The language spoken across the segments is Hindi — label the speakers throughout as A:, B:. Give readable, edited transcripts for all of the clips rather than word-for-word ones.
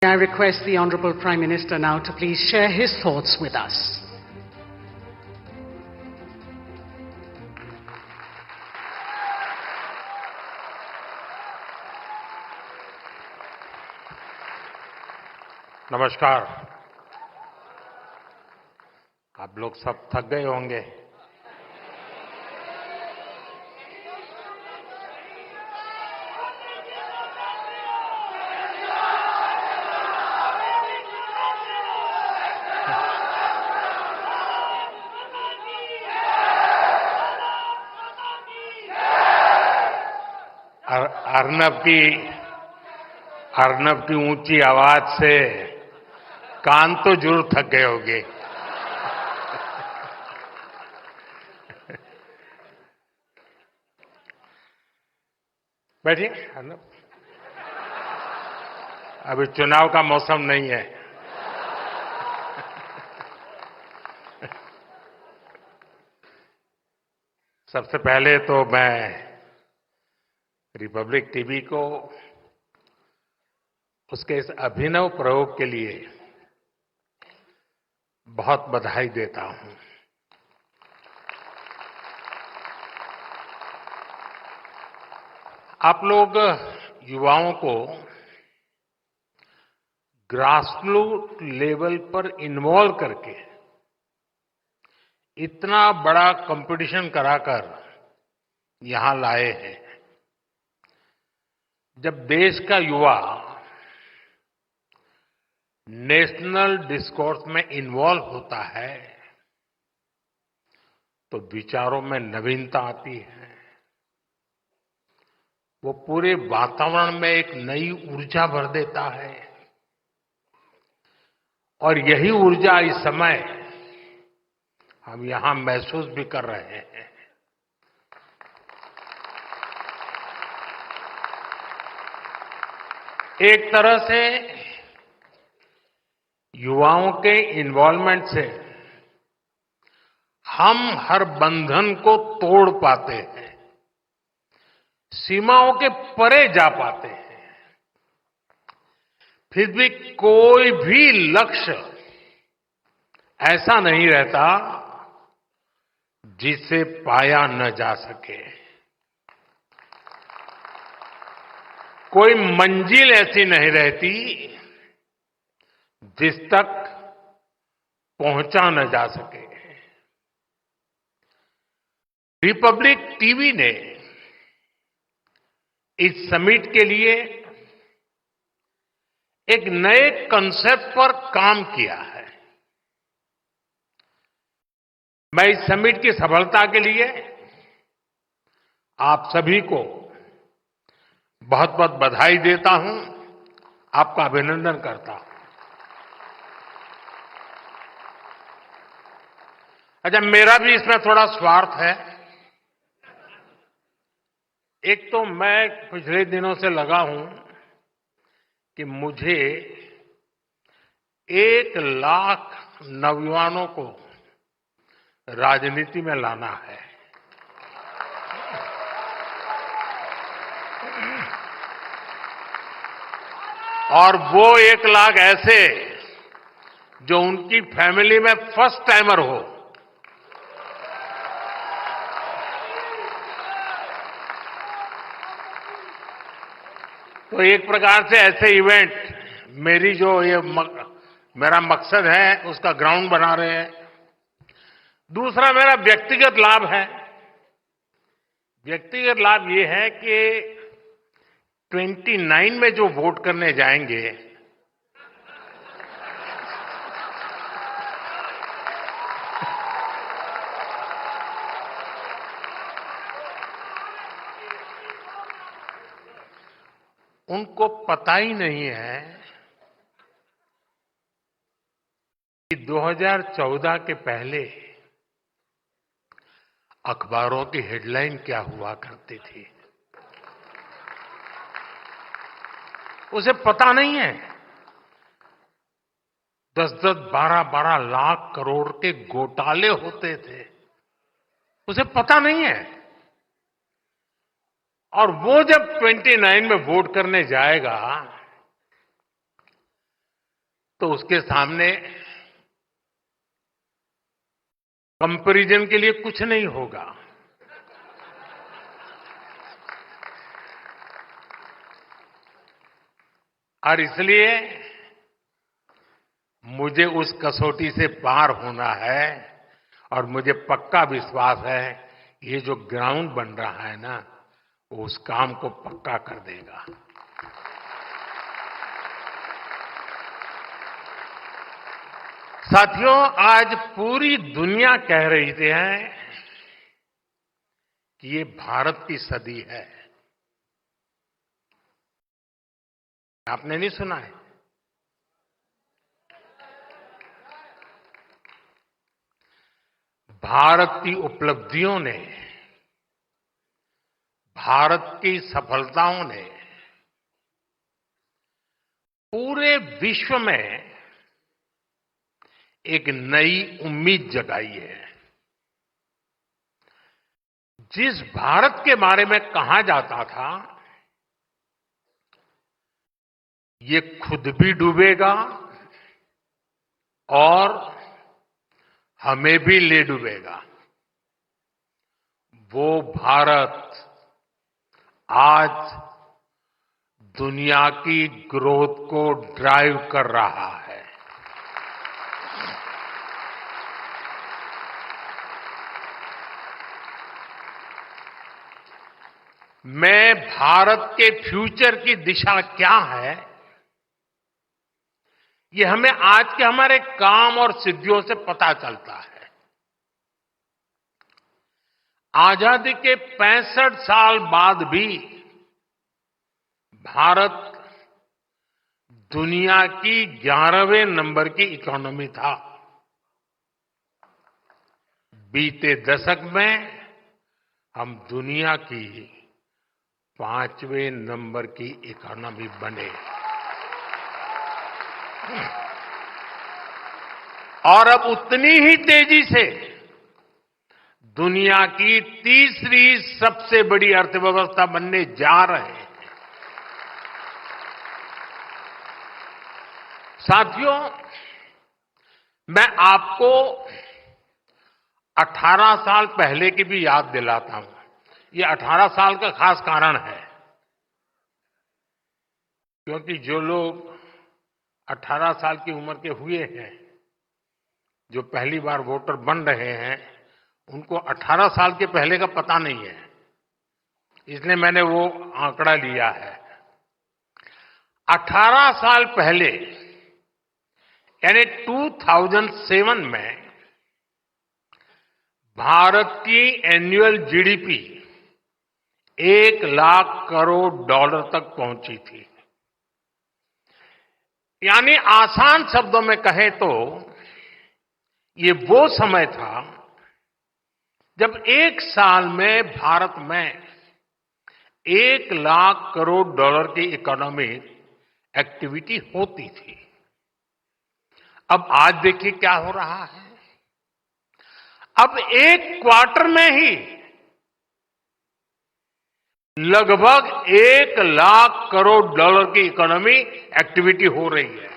A: I request the Honorable Prime Minister now to please share his thoughts with us.
B: नमस्कार। आप लोग सब थक गए होंगे। अर्नब की ऊंची आवाज से कान तो जरूर थक गए होंगे। बैठिए अर्नब, अभी चुनाव का मौसम नहीं है। सबसे पहले तो मैं रिपब्लिक टीवी को उसके इस अभिनव प्रयोग के लिए बहुत बधाई देता हूं। आप लोग युवाओं को ग्रासरूट लेवल पर इन्वॉल्व करके इतना बड़ा कंपटीशन कराकर यहां लाए हैं। जब देश का युवा नेशनल डिस्कोर्स में इन्वॉल्व होता है तो विचारों में नवीनता आती है। वो पूरे वातावरण में एक नई ऊर्जा भर देता है और यही ऊर्जा इस समय हम यहां महसूस भी कर रहे हैं। एक तरह से युवाओं के इन्वॉल्वमेंट से हम हर बंधन को तोड़ पाते हैं, सीमाओं के परे जा पाते हैं। फिर भी कोई भी लक्ष्य ऐसा नहीं रहता जिसे पाया न जा सके। कोई मंजिल ऐसी नहीं रहती जिस तक पहुंचा न जा सके। रिपब्लिक टीवी ने इस समिट के लिए एक नए कंसेप्ट पर काम किया है। मैं इस समिट की सफलता के लिए आप सभी को बहुत बहुत बधाई देता हूं, आपका अभिनंदन करता हूं। अच्छा, मेरा भी इसमें थोड़ा स्वार्थ है। एक तो मैं पिछले दिनों से लगा हूं कि मुझे 1 लाख नौजवानों को राजनीति में लाना है। और वो 1 लाख ऐसे जो उनकी फैमिली में फर्स्ट टाइमर हो। तो एक प्रकार से ऐसे इवेंट मेरी जो मेरा मकसद है उसका ग्राउंड बना रहे हैं। दूसरा मेरा व्यक्तिगत लाभ है। व्यक्तिगत लाभ ये है कि 29 में जो वोट करने जाएंगे उनको पता ही नहीं है कि 2014 के पहले अखबारों की हेडलाइन क्या हुआ करती थी। उसे पता नहीं है 10-10, 12-12 लाख करोड़ के घोटाले होते थे। उसे पता नहीं है। और वो जब 29 में वोट करने जाएगा तो उसके सामने कंपैरिजन के लिए कुछ नहीं होगा। और इसलिए मुझे उस कसौटी से पार होना है और मुझे पक्का विश्वास है ये जो ग्राउंड बन रहा है ना, वो उस काम को पक्का कर देगा। साथियों, आज पूरी दुनिया कह रही है कि ये भारत की सदी है। आपने नहीं सुना है? भारत की उपलब्धियों ने, भारत की सफलताओं ने पूरे विश्व में एक नई उम्मीद जगाई है। जिस भारत के बारे में कहा जाता था ये खुद भी डूबेगा और हमें भी ले डूबेगा, वो भारत आज दुनिया की ग्रोथ को ड्राइव कर रहा है। मैं भारत के फ्यूचर की दिशा क्या है, ये हमें आज के हमारे काम और सिद्धियों से पता चलता है। आजादी के 65 साल बाद भी भारत दुनिया की 11वें नंबर की इकोनॉमी था। बीते दशक में हम दुनिया की 5वें नंबर की इकोनॉमी बने और अब उतनी ही तेजी से दुनिया की तीसरी सबसे बड़ी अर्थव्यवस्था बनने जा रहे हैं। साथियों, मैं आपको 18 साल पहले की भी याद दिलाता हूं। ये 18 साल का खास कारण है, क्योंकि जो लोग 18 साल की उम्र के हुए हैं, जो पहली बार वोटर बन रहे हैं, उनको 18 साल के पहले का पता नहीं है, इसलिए मैंने वो आंकड़ा लिया है। 18 साल पहले यानी 2007 में भारत की annual GDP 1 lakh crore dollar तक पहुंची थी। यानी आसान शब्दों में कहें तो ये वो समय था जब एक साल में भारत में 1 लाख करोड़ डॉलर की इकोनॉमिक एक्टिविटी होती थी। अब आज देखिए क्या हो रहा है। अब एक क्वार्टर में ही लगभग 1 लाख करोड़ डॉलर की इकोनॉमी एक्टिविटी हो रही है।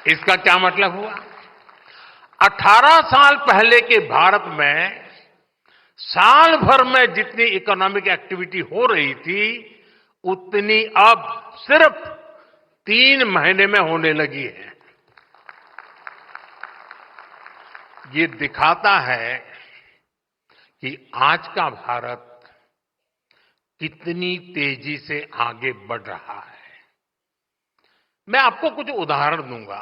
B: इसका क्या मतलब हुआ? 18 साल पहले के भारत में साल भर में जितनी इकोनॉमिक एक्टिविटी हो रही थी, उतनी अब सिर्फ 3 महीने में होने लगी है। ये दिखाता है कि आज का भारत कितनी तेजी से आगे बढ़ रहा है। मैं आपको कुछ उदाहरण दूंगा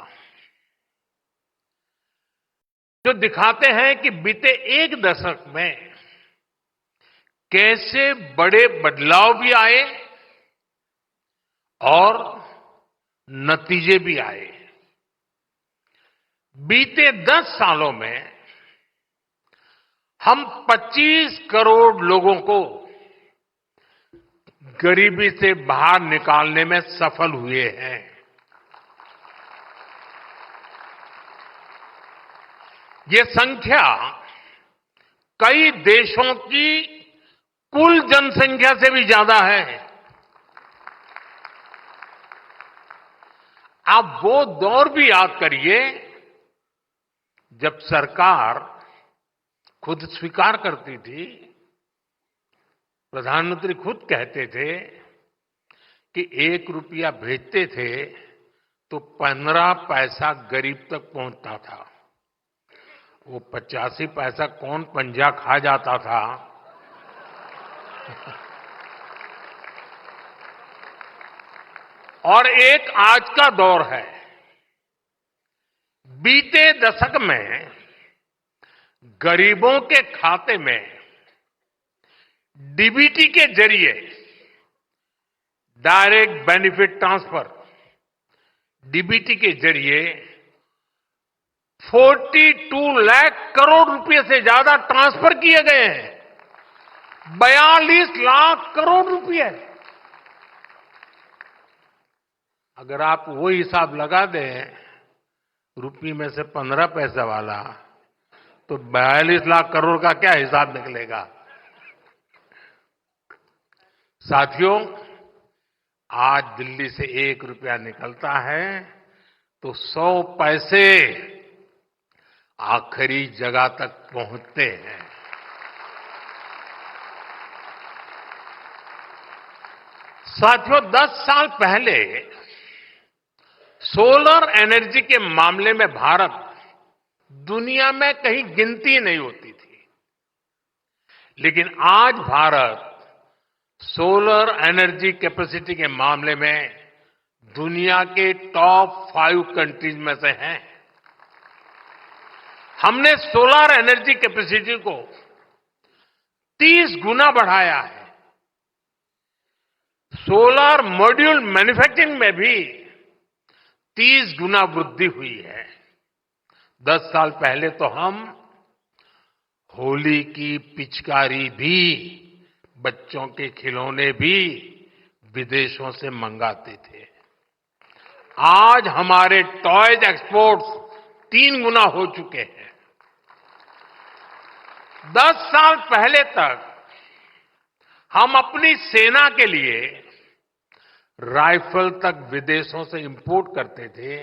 B: जो दिखाते हैं कि बीते एक दशक में कैसे बड़े बदलाव भी आए और नतीजे भी आए। बीते 10 सालों में हम 25 करोड़ लोगों को गरीबी से बाहर निकालने में सफल हुए हैं। ये संख्या कई देशों की कुल जनसंख्या से भी ज्यादा है। आप वो दौर भी याद करिए जब सरकार खुद स्वीकार करती थी, प्रधानमंत्री खुद कहते थे कि 1 रुपया भेजते थे तो 15 पैसा गरीब तक पहुंचता था। वो 85 पैसा कौन पंजा खा जाता था। और एक आज का दौर है। बीते दशक में गरीबों के खाते में डीबीटी के जरिए डायरेक्ट बेनिफिट ट्रांसफर, डीबीटी के जरिए 42 लाख करोड़ रुपए से ज्यादा ट्रांसफर किए गए हैं। 42 लाख करोड़ रुपए। अगर आप वो हिसाब लगा दें रुपये में से 15 पैसा वाला, तो 42 लाख करोड़ का क्या हिसाब निकलेगा। साथियों, आज दिल्ली से 1 रुपया निकलता है तो 100 पैसे आखिरी जगह तक पहुंचते हैं। साथियों, 10 साल पहले सोलर एनर्जी के मामले में भारत दुनिया में कहीं गिनती नहीं होती थी, लेकिन आज भारत सोलर एनर्जी कैपेसिटी के मामले में दुनिया के टॉप 5 कंट्रीज में से हैं। हमने सोलर एनर्जी कैपेसिटी को 30 गुना बढ़ाया है। सोलर मॉड्यूल मैन्युफैक्चरिंग में भी 30 गुना वृद्धि हुई है। 10 साल पहले तो हम होली की पिचकारी भी, बच्चों के खिलौने भी विदेशों से मंगाते थे। आज हमारे टॉयज एक्सपोर्ट्स 3 गुना हो चुके हैं। 10 साल पहले तक हम अपनी सेना के लिए राइफल तक विदेशों से इंपोर्ट करते थे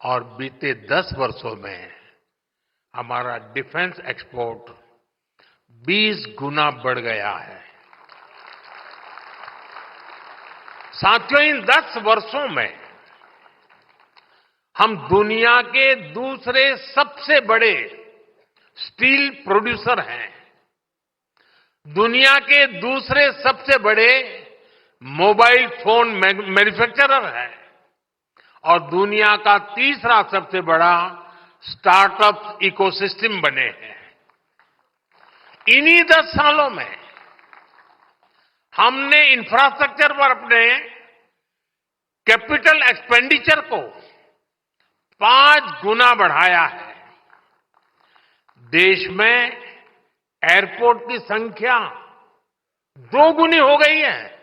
B: और बीते 10 वर्षों में हमारा डिफेंस एक्सपोर्ट 20 गुना बढ़ गया है। साथियों, इन 10 वर्षों में हम दुनिया के दूसरे सबसे बड़े स्टील प्रोड्यूसर हैं, दुनिया के दूसरे सबसे बड़े मोबाइल फोन मैन्युफैक्चरर है और दुनिया का तीसरा सबसे बड़ा स्टार्टअप इकोसिस्टम बने हैं। इन्हीं 10 सालों में हमने इंफ्रास्ट्रक्चर पर अपने कैपिटल एक्सपेंडिचर को 5 गुना बढ़ाया है। देश में एयरपोर्ट की संख्या 2 गुनी हो गई है।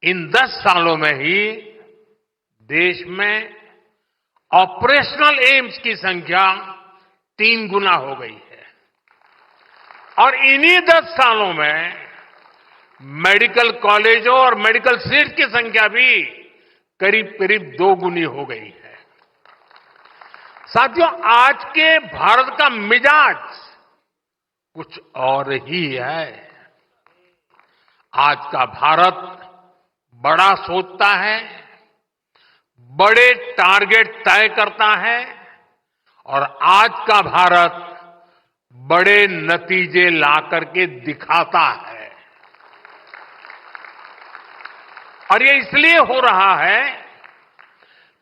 B: इन 10 सालों में ही देश में ऑपरेशनल एम्स की संख्या 3 गुना हो गई है और इन्हीं 10 सालों में मेडिकल कॉलेजों और मेडिकल सीट की संख्या भी करीब करीब 2 गुनी हो गई है। साथियों, आज के भारत का मिजाज कुछ और ही है। आज का भारत बड़ा सोचता है, बड़े टारगेट तय करता है और आज का भारत बड़े नतीजे ला करके दिखाता है। और ये इसलिए हो रहा है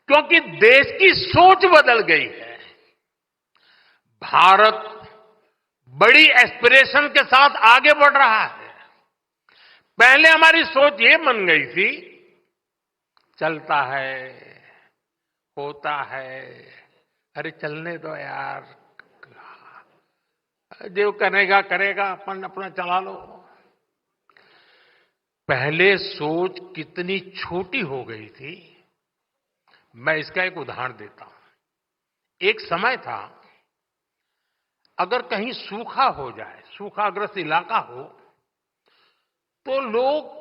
B: क्योंकि देश की सोच बदल गई है। भारत बड़ी एस्पिरेशन के साथ आगे बढ़ रहा है। पहले हमारी सोच ये बन गई थी, चलता है, होता है, अरे चलने दो यार, जो करेगा करेगा, अपन अपना चला लो। पहले सोच कितनी छोटी हो गई थी। मैं इसका एक उदाहरण देता हूं। एक समय था, अगर कहीं सूखा हो जाए, सूखाग्रस्त इलाका हो, तो लोग,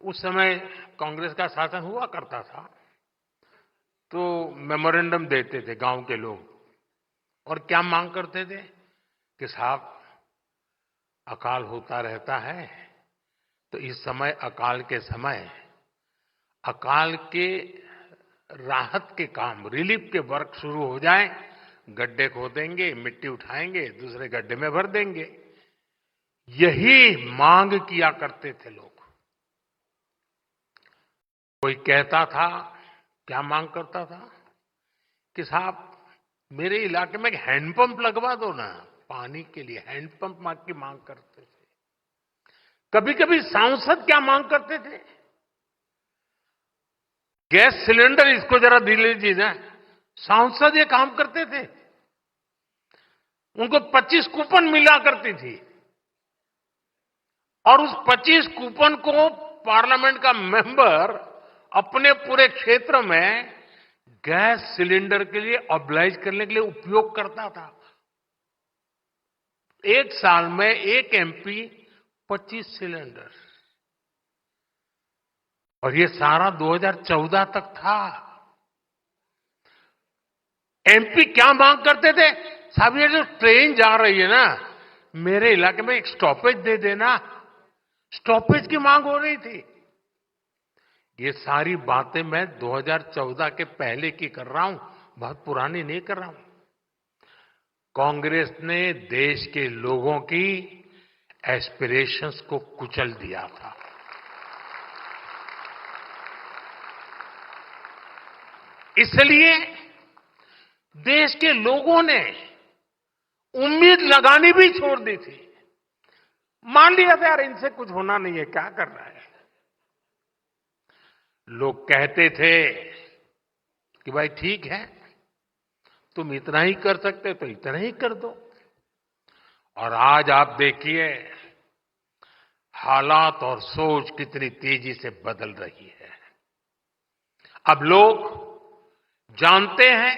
B: उस समय कांग्रेस का शासन हुआ करता था, तो मेमोरेंडम देते थे गांव के लोग, और क्या मांग करते थे कि साहब अकाल होता रहता है, तो इस समय अकाल के समय अकाल के राहत के काम, रिलीफ के वर्क शुरू हो जाए, गड्ढे खोदेंगे, मिट्टी उठाएंगे, दूसरे गड्ढे में भर देंगे। यही मांग किया करते थे लोग। कोई कहता था, क्या मांग करता था कि साहब मेरे इलाके में एक हैंडपंप लगवा दो ना, पानी के लिए हैंडपंप की मांग करते थे। कभी कभी सांसद क्या मांग करते थे, गैस सिलेंडर इसको जरा दिल लीजिए ना। सांसद ये काम करते थे, उनको 25 कूपन मिला करती थी, और उस 25 कूपन को पार्लियामेंट का मेंबर अपने पूरे क्षेत्र में गैस सिलेंडर के लिए ऑब्लाइज करने के लिए उपयोग करता था। एक साल में एक एमपी 25 सिलेंडर, और ये सारा 2014 तक था। एमपी क्या मांग करते थे, साहब ये जो ट्रेन जा रही है ना, मेरे इलाके में एक स्टॉपेज दे देना। स्टॉपेज की मांग हो रही थी। ये सारी बातें मैं 2014 के पहले की कर रहा हूं, बहुत पुरानी नहीं कर रहा हूं। कांग्रेस ने देश के लोगों की एस्पिरेशंस को कुचल दिया था। इसलिए देश के लोगों ने उम्मीद लगानी भी छोड़ दी थी। मान लिया था यार इनसे कुछ होना नहीं है, क्या कर रहा है। लोग कहते थे कि भाई ठीक है, तुम इतना ही कर सकते तो इतना ही कर दो। और आज आप देखिए हालात और सोच कितनी तेजी से बदल रही है। अब लोग जानते हैं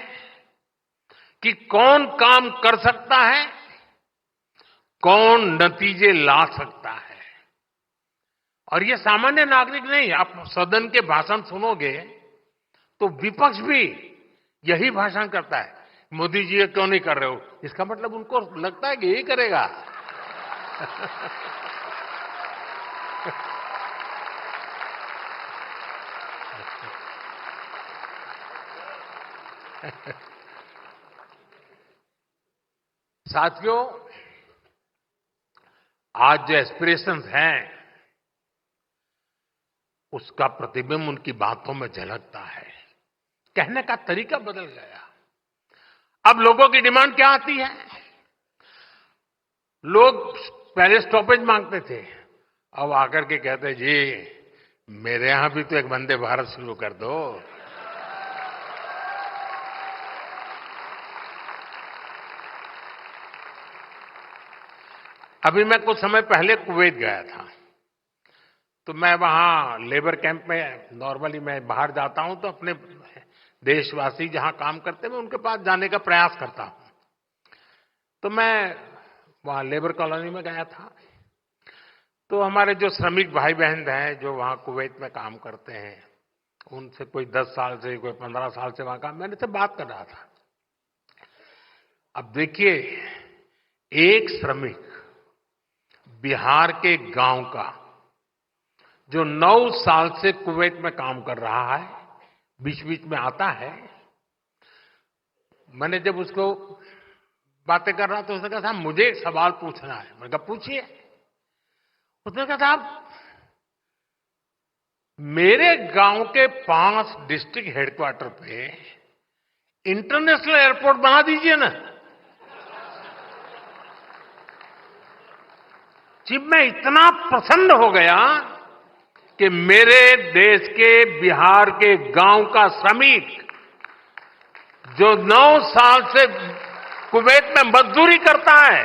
B: कि कौन काम कर सकता है, कौन नतीजे ला सकता है। और ये सामान्य नागरिक नहीं, आप सदन के भाषण सुनोगे तो विपक्ष भी यही भाषण करता है, मोदी जी ये क्यों नहीं कर रहे हो। इसका मतलब उनको लगता है कि यही करेगा। साथियों, आज जो एस्पिरेशंस हैं उसका प्रतिबिंब उनकी बातों में झलकता है। कहने का तरीका बदल गया। अब लोगों की डिमांड क्या आती है, लोग पहले स्टॉपेज मांगते थे, अब आकर के कहते जी मेरे यहां भी तो एक वंदे भारत शुरू कर दो। अभी मैं कुछ समय पहले कुवैत गया था, तो मैं वहां लेबर कैंप में, नॉर्मली मैं बाहर जाता हूं तो अपने देशवासी जहां काम करते हैं मैं उनके पास जाने का प्रयास करता हूं। तो मैं वहां लेबर कॉलोनी में गया था, तो हमारे जो श्रमिक भाई बहन हैं जो वहां कुवैत में काम करते हैं, उनसे कोई 10 साल से, कोई 15 साल से वहां काम, मैंने से बात कर रहा था। अब देखिए, एक श्रमिक बिहार के गांव का जो 9 साल से कुवैत में काम कर रहा है, बीच बीच में आता है। मैंने जब उसको बातें कर रहा तो उसने कहा साहब मुझे एक सवाल पूछना है। मैंने कहा पूछिए। उसने कहा साहब मेरे गांव के 5 डिस्ट्रिक्ट हेडक्वार्टर पे इंटरनेशनल एयरपोर्ट बना दीजिए ना। जी मैं इतना प्रसन्न हो गया कि मेरे देश के बिहार के गांव का श्रमिक जो 9 साल से कुवैत में मजदूरी करता है,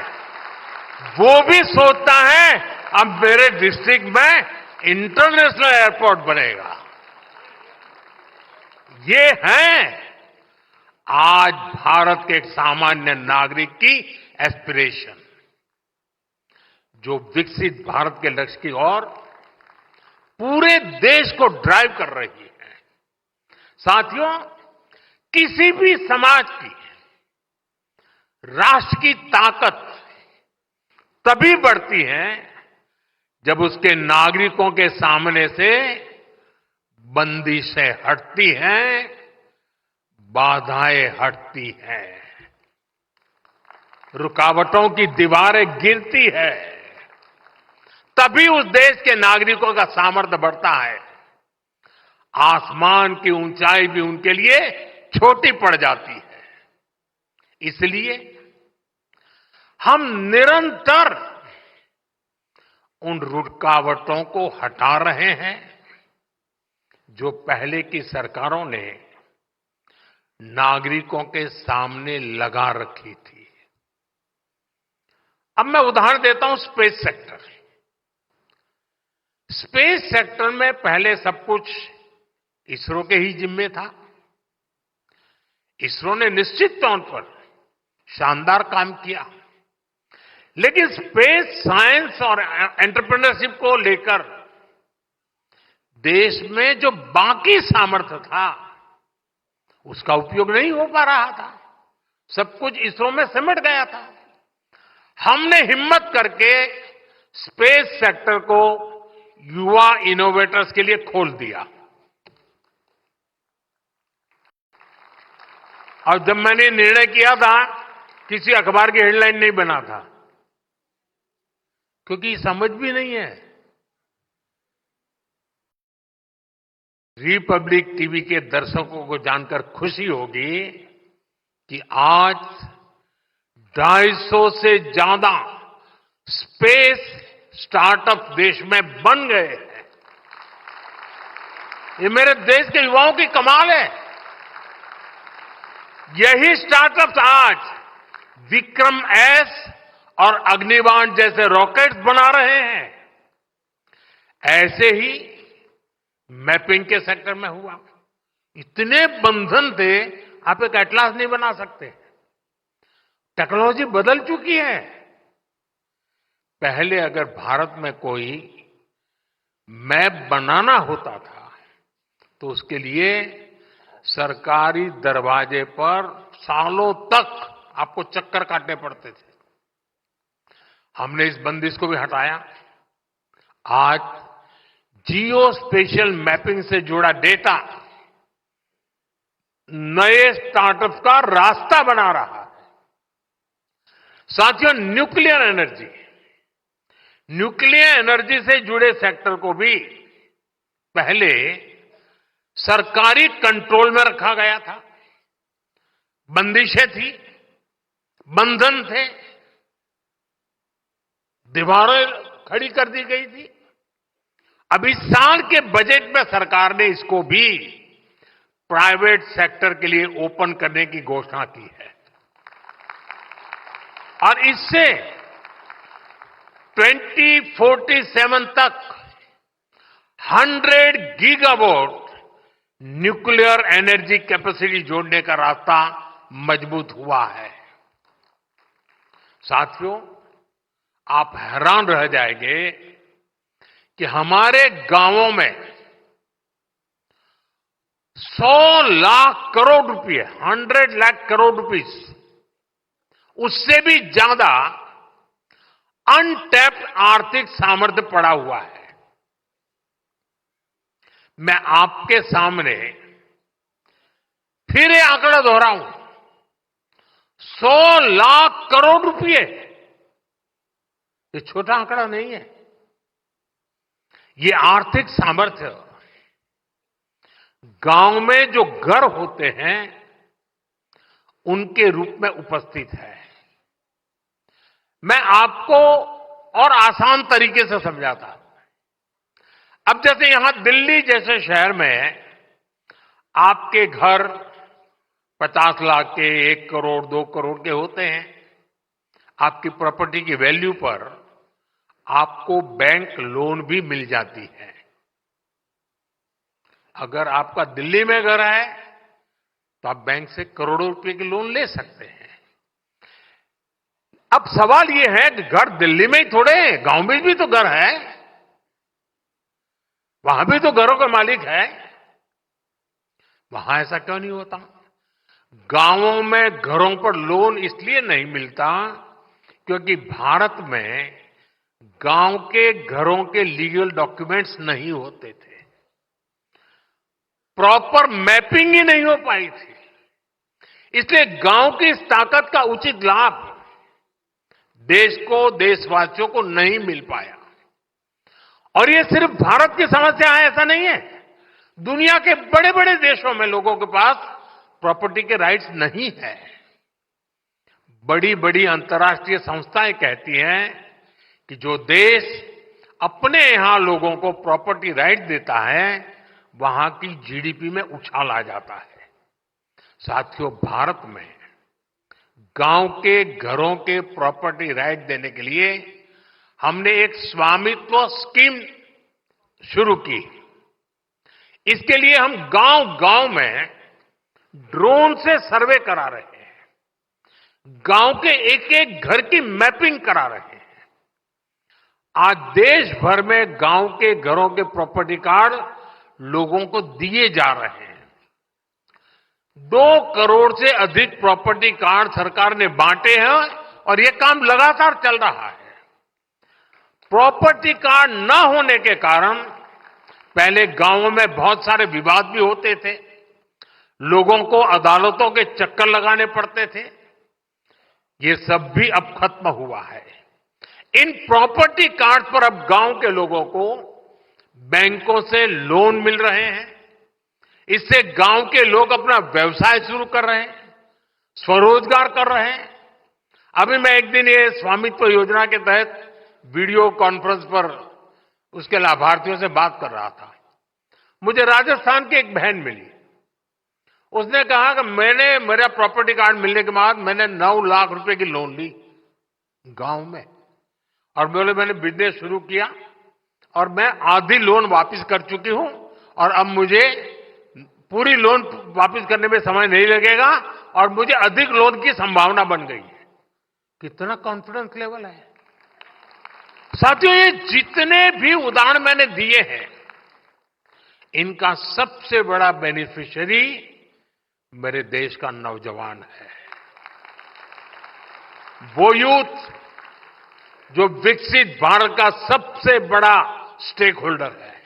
B: वो भी सोचता है अब मेरे डिस्ट्रिक्ट में इंटरनेशनल एयरपोर्ट बनेगा। ये है आज भारत के एक सामान्य नागरिक की एस्पिरेशन, जो विकसित भारत के लक्ष्य की ओर पूरे देश को ड्राइव कर रही है। साथियों, किसी भी समाज की, राष्ट्र की ताकत तभी बढ़ती है जब उसके नागरिकों के सामने से बंदिशें हटती हैं, बाधाएं हटती हैं, रुकावटों की दीवारें गिरती है, तभी उस देश के नागरिकों का सामर्थ्य बढ़ता है। आसमान की ऊंचाई भी उनके लिए छोटी पड़ जाती है। इसलिए हम निरंतर उन रुकावटों को हटा रहे हैं जो पहले की सरकारों ने नागरिकों के सामने लगा रखी थी। अब मैं उदाहरण देता हूं स्पेस सेक्टर। स्पेस सेक्टर में पहले सब कुछ इसरो के ही जिम्मे था। इसरो ने निश्चित तौर पर शानदार काम किया, लेकिन स्पेस साइंस और एंटरप्रेन्योरशिप को लेकर देश में जो बाकी सामर्थ्य था उसका उपयोग नहीं हो पा रहा था। सब कुछ इसरो में सिमट गया था। हमने हिम्मत करके स्पेस सेक्टर को युवा इनोवेटर्स के लिए खोल दिया। और जब मैंने निर्णय किया था, किसी अखबार की हेडलाइन नहीं बना था, क्योंकि समझ भी नहीं है। रिपब्लिक टीवी के दर्शकों को जानकर खुशी होगी कि आज 250 से ज्यादा स्पेस स्टार्टअप देश में बन गए हैं। ये मेरे देश के युवाओं की कमाल है। यही स्टार्टअप्स आज विक्रम एस और अग्निबाण जैसे रॉकेट्स बना रहे हैं। ऐसे ही मैपिंग के सेक्टर में हुआ। इतने बंधन थे, आप एक एटलास नहीं बना सकते। टेक्नोलॉजी बदल चुकी है। पहले अगर भारत में कोई मैप बनाना होता था तो उसके लिए सरकारी दरवाजे पर सालों तक आपको चक्कर काटने पड़ते थे। हमने इस बंदिश को भी हटाया। आज जियो स्पेशियल मैपिंग से जुड़ा डेटा नए स्टार्टअप का रास्ता बना रहा है। साथियों, न्यूक्लियर एनर्जी से जुड़े सेक्टर को भी पहले सरकारी कंट्रोल में रखा गया था। बंदिशें थी, बंधन थे, दीवारें खड़ी कर दी गई थी। अब इस साल के बजट में सरकार ने इसको भी प्राइवेट सेक्टर के लिए ओपन करने की घोषणा की है। और इससे 2047 तक 100 गीगावाट न्यूक्लियर एनर्जी कैपेसिटी जोड़ने का रास्ता मजबूत हुआ है। साथियों, आप हैरान रह जाएंगे कि हमारे गांवों में 100 लाख करोड़ रुपए, 100 लाख करोड़ रुपीस, उससे भी ज्यादा अनटैप्ड आर्थिक सामर्थ्य पड़ा हुआ है। मैं आपके सामने फिर ये आंकड़ा दोहराऊं, 100 लाख करोड़ रुपए, ये छोटा आंकड़ा नहीं है। ये आर्थिक सामर्थ्य गांव में जो घर होते हैं उनके रूप में उपस्थित है। मैं आपको और आसान तरीके से समझाता हूं। अब जैसे यहां दिल्ली जैसे शहर में आपके घर 50 लाख के, 1 करोड़, 2 करोड़ के होते हैं। आपकी प्रॉपर्टी की वैल्यू पर आपको बैंक लोन भी मिल जाती है। अगर आपका दिल्ली में घर है तो आप बैंक से करोड़ों रुपए की लोन ले सकते हैं। अब सवाल यह है कि घर दिल्ली में ही थोड़े, गांव में भी तो घर है, वहां भी तो घरों का मालिक है। वहां ऐसा क्यों नहीं होता? गांवों में घरों पर लोन इसलिए नहीं मिलता क्योंकि भारत में गांव के घरों के लीगल डॉक्यूमेंट्स नहीं होते थे, प्रॉपर मैपिंग ही नहीं हो पाई थी। इसलिए गांव की इस ताकत का उचित लाभ देश को, देशवासियों को नहीं मिल पाया। और ये सिर्फ भारत की समस्या है ऐसा नहीं है। दुनिया के बड़े बड़े देशों में लोगों के पास प्रॉपर्टी के राइट्स नहीं है। बड़ी बड़ी अंतर्राष्ट्रीय संस्थाएं कहती हैं कि जो देश अपने यहां लोगों को प्रॉपर्टी राइट देता है वहां की जीडीपी में उछाल आ जाता है। साथियों, भारत में गांव के घरों के प्रॉपर्टी राइट देने के लिए हमने एक स्वामित्व स्कीम शुरू की। इसके लिए हम गांव-गांव में ड्रोन से सर्वे करा रहे हैं, गांव के एक एक घर की मैपिंग करा रहे हैं। आज देश भर में गांव के घरों के प्रॉपर्टी कार्ड लोगों को दिए जा रहे हैं। 2 करोड़ से अधिक प्रॉपर्टी कार्ड सरकार ने बांटे हैं और यह काम लगातार चल रहा है। प्रॉपर्टी कार्ड न होने के कारण पहले गांवों में बहुत सारे विवाद भी होते थे, लोगों को अदालतों के चक्कर लगाने पड़ते थे। ये सब भी अब खत्म हुआ है। इन प्रॉपर्टी कार्ड पर अब गांव के लोगों को बैंकों से लोन मिल रहे हैं। इससे गांव के लोग अपना व्यवसाय शुरू कर रहे हैं, स्वरोजगार कर रहे हैं। अभी मैं एक दिन ये स्वामित्व योजना के तहत वीडियो कॉन्फ्रेंस पर उसके लाभार्थियों से बात कर रहा था। मुझे राजस्थान की एक बहन मिली। उसने कहा कि मेरा प्रॉपर्टी कार्ड मिलने के बाद मैंने 9 लाख रुपए की लोन ली गांव में, और बोले मैंने बिजनेस शुरू किया और मैं आधी लोन वापस कर चुकी हूं और अब मुझे पूरी लोन वापस करने में समय नहीं लगेगा और मुझे अधिक लोन की संभावना बन गई है। कितना कॉन्फिडेंस लेवल है साथियों। ये जितने भी उदाहरण मैंने दिए हैं, इनका सबसे बड़ा बेनिफिशियरी मेरे देश का नौजवान है। वो यूथ जो विकसित भारत का सबसे बड़ा स्टेक होल्डर है,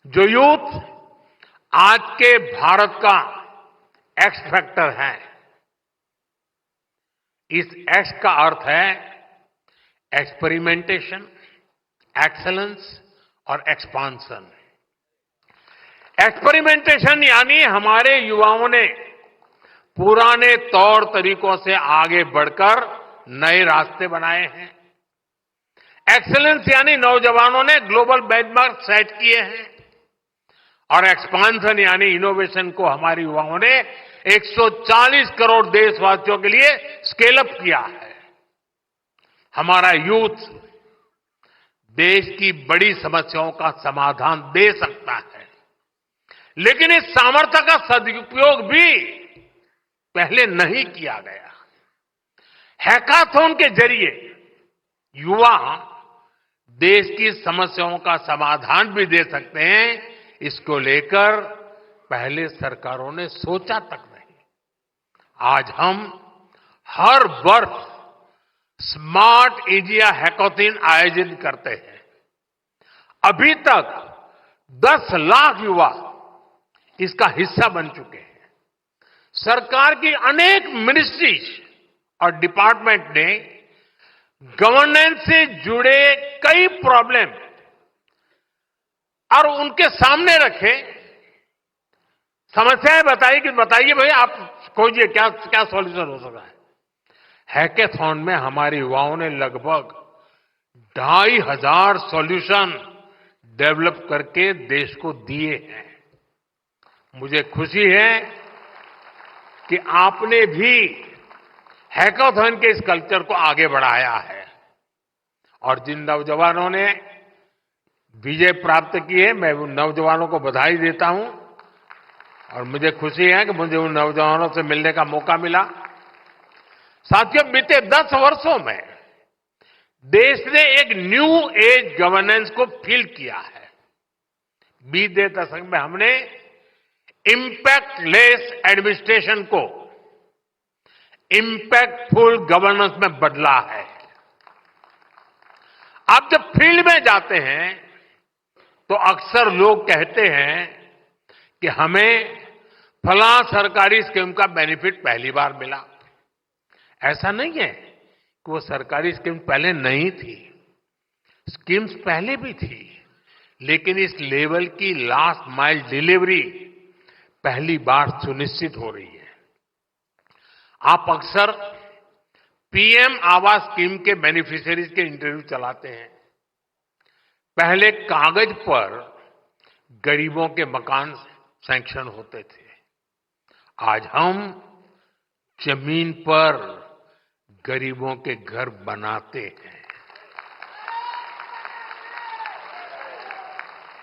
B: जो यूथ आज के भारत का एक्स फैक्टर है। इस एक्स का अर्थ है एक्सपेरिमेंटेशन, एक्सेलेंस और एक्सपांशन। एक्सपेरिमेंटेशन यानी हमारे युवाओं ने पुराने तौर तरीकों से आगे बढ़कर नए रास्ते बनाए हैं। एक्सेलेंस यानी नौजवानों ने ग्लोबल बेंचमार्क सेट किए हैं। और एक्सपांशन यानी इनोवेशन को हमारे युवाओं ने 140 करोड़ देशवासियों के लिए स्केल अप किया है। हमारा यूथ देश की बड़ी समस्याओं का समाधान दे सकता है, लेकिन इस सामर्थ्य का सदुपयोग भी पहले नहीं किया गया। हैकाथॉन के जरिए युवा देश की समस्याओं का समाधान भी दे सकते हैं। इसको लेकर पहले सरकारों ने सोचा तक नहीं। आज हम हर वर्ष स्मार्ट इंडिया हैकाथॉन आयोजित करते हैं। अभी तक 10 लाख युवा इसका हिस्सा बन चुके हैं। सरकार की अनेक मिनिस्ट्रीज और डिपार्टमेंट ने गवर्नेंस से जुड़े कई प्रॉब्लम और उनके सामने रखे, समस्याएं बताई कि बताइए भाई आप खोजिए क्या क्या सॉल्यूशन हो सकता है। हैकाथॉन में हमारे युवाओं ने लगभग 2500 सॉल्यूशन डेवलप करके देश को दिए हैं। मुझे खुशी है कि आपने भी हैकाथॉन के इस कल्चर को आगे बढ़ाया है और जिन नौजवानों ने विजय प्राप्त की है, मैं उन नौजवानों को बधाई देता हूं और मुझे खुशी है कि मुझे उन नौजवानों से मिलने का मौका मिला। साथियों, बीते 10 वर्षों में देश ने एक न्यू एज गवर्नेंस को फील किया है। बीते दशक में हमने इम्पैक्टलेस एडमिनिस्ट्रेशन को इम्पैक्टफुल गवर्नेंस में बदला है। आप जब फील्ड में जाते हैं तो अक्सर लोग कहते हैं कि हमें फला सरकारी स्कीम का बेनिफिट पहली बार मिला। ऐसा नहीं है कि वो सरकारी स्कीम पहले नहीं थी, स्कीम्स पहले भी थी, लेकिन इस लेवल की लास्ट माइल डिलीवरी पहली बार सुनिश्चित हो रही है। आप अक्सर पीएम आवास स्कीम के बेनिफिशियरीज के इंटरव्यू चलाते हैं। पहले कागज पर गरीबों के मकान सैंक्शन होते थे, आज हम जमीन पर गरीबों के घर बनाते हैं।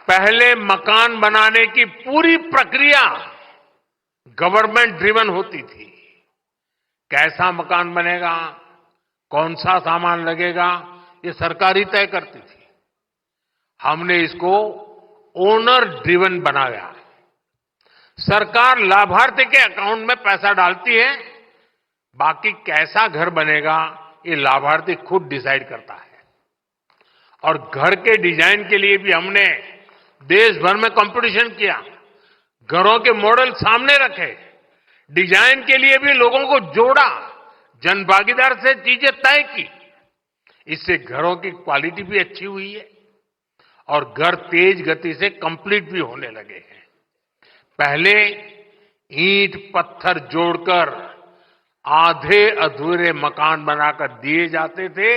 B: पहले मकान बनाने की पूरी प्रक्रिया गवर्नमेंट ड्रिवन होती थी। कैसा मकान बनेगा, कौन सा सामान लगेगा, ये सरकार ही तय करती थी। हमने इसको ओनर ड्रिवन बनाया। सरकार लाभार्थी के अकाउंट में पैसा डालती है, बाकी कैसा घर बनेगा ये लाभार्थी खुद डिसाइड करता है। और घर के डिजाइन के लिए भी हमने देश भर में कंपटीशन किया, घरों के मॉडल सामने रखे, डिजाइन के लिए भी लोगों को जोड़ा, जनभागीदार से चीजें तय की। इससे घरों की क्वालिटी भी अच्छी हुई है और घर तेज गति से कंप्लीट भी होने लगे हैं। पहले ईंट पत्थर जोड़कर आधे अधूरे मकान बनाकर दिए जाते थे,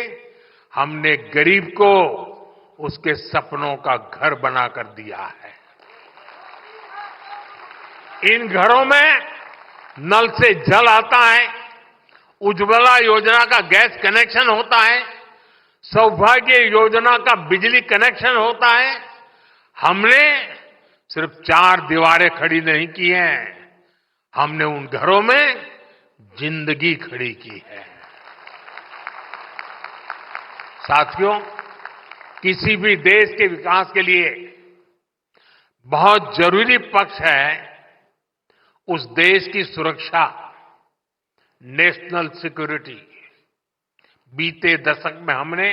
B: हमने गरीब को उसके सपनों का घर बनाकर दिया है। इन घरों में नल से जल आता है, उज्ज्वला योजना का गैस कनेक्शन होता है, सौभाग्य योजना का बिजली कनेक्शन होता है। हमने सिर्फ 4 दीवारें खड़ी नहीं की हैं, हमने उन घरों में जिंदगी खड़ी की है। साथियों, किसी भी देश के विकास के लिए बहुत जरूरी पक्ष है उस देश की सुरक्षा, नेशनल सिक्योरिटी। बीते दशक में हमने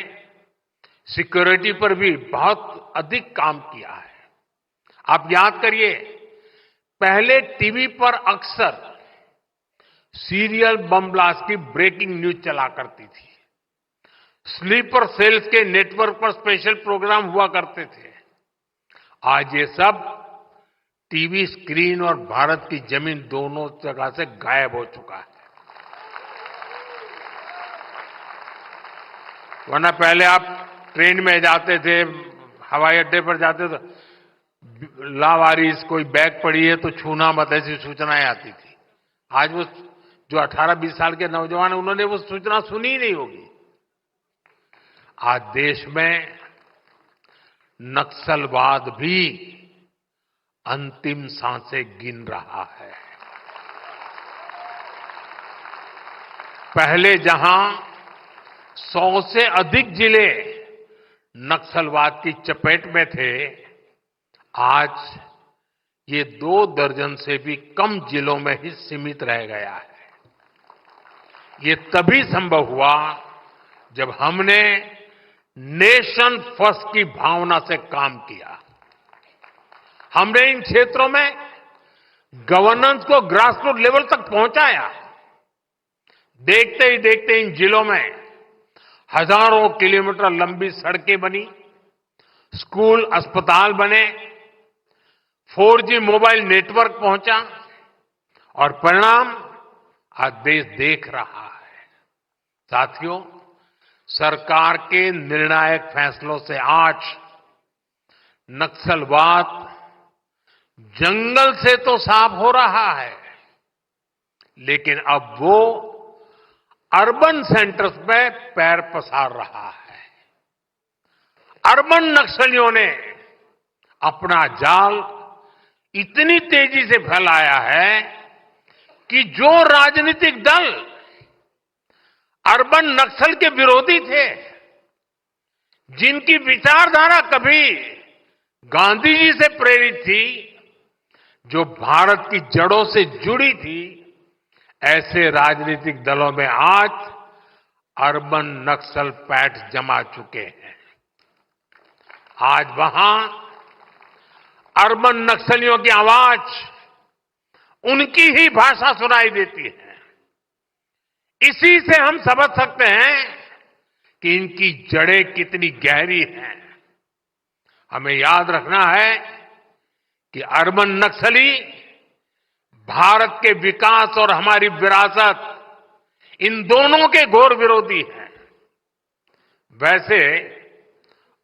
B: सिक्योरिटी पर भी बहुत अधिक काम किया है। आप याद करिए, पहले टीवी पर अक्सर सीरियल बम ब्लास्ट की ब्रेकिंग न्यूज चला करती थी, स्लीपर सेल्स के नेटवर्क पर स्पेशल प्रोग्राम हुआ करते थे। आज ये सब टीवी स्क्रीन और भारत की जमीन दोनों जगह से गायब हो चुका है। वरना पहले आप ट्रेन में जाते थे, हवाई अड्डे पर जाते थे, लावारिस कोई बैग पड़ी है तो छूना मत, ऐसी सूचनाएं आती थी। आज वो जो 18-20 साल के नौजवान हैं, उन्होंने वो सूचना सुनी ही नहीं होगी। आज देश में नक्सलवाद भी अंतिम सांसें गिन रहा है। पहले जहां 100 से अधिक जिले नक्सलवाद की चपेट में थे, आज ये 2 दर्जन से भी कम जिलों में ही सीमित रह गया है। ये तभी संभव हुआ जब हमने नेशन फर्स्ट की भावना से काम किया। हमने इन क्षेत्रों में गवर्नेंस को ग्रासरूट लेवल तक पहुंचाया। देखते ही देखते इन जिलों में हजारों किलोमीटर लंबी सड़कें बनी, स्कूल अस्पताल बने, 4G मोबाइल नेटवर्क पहुंचा और परिणाम आज देश देख रहा है। साथियों, सरकार के निर्णायक फैसलों से आज नक्सलवाद जंगल से तो साफ हो रहा है, लेकिन अब वो अर्बन सेंटर्स में पैर पसार रहा है। अर्बन नक्सलियों ने अपना जाल इतनी तेजी से फैलाया है कि जो राजनीतिक दल अर्बन नक्सल के विरोधी थे, जिनकी विचारधारा कभी गांधी जी से प्रेरित थी, जो भारत की जड़ों से जुड़ी थी, ऐसे राजनीतिक दलों में आज अर्बन नक्सल पैठ जमा चुके हैं। आज वहां अर्बन नक्सलियों की आवाज, उनकी ही भाषा सुनाई देती है। इसी से हम समझ सकते हैं कि इनकी जड़ें कितनी गहरी हैं। हमें याद रखना है कि अर्बन नक्सली भारत के विकास और हमारी विरासत, इन दोनों के घोर विरोधी हैं। वैसे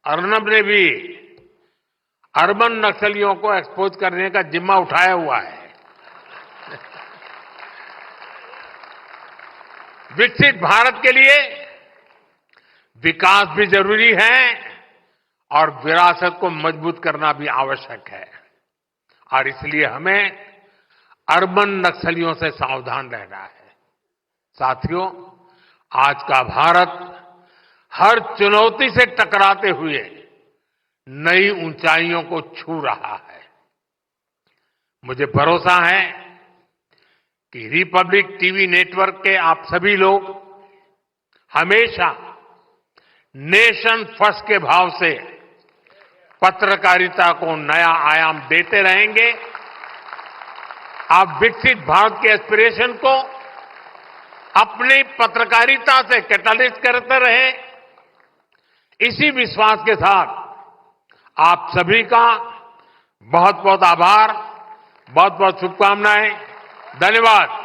B: अर्नब ने भी अर्बन नक्सलियों को एक्सपोज करने का जिम्मा उठाया हुआ है। विकसित भारत के लिए विकास भी जरूरी है और विरासत को मजबूत करना भी आवश्यक है, और इसलिए हमें अर्बन नक्सलियों से सावधान रहना है। साथियों, आज का भारत हर चुनौती से टकराते हुए नई ऊंचाइयों को छू रहा है। मुझे भरोसा है कि रिपब्लिक टीवी नेटवर्क के आप सभी लोग हमेशा नेशन फर्स्ट के भाव से पत्रकारिता को नया आयाम देते रहेंगे। आप विकसित भारत के एस्पिरेशन को अपनी पत्रकारिता से कैटलिस्ट करते रहे। इसी विश्वास के साथ आप सभी का बहुत बहुत आभार, बहुत बहुत शुभकामनाएं। धन्यवाद।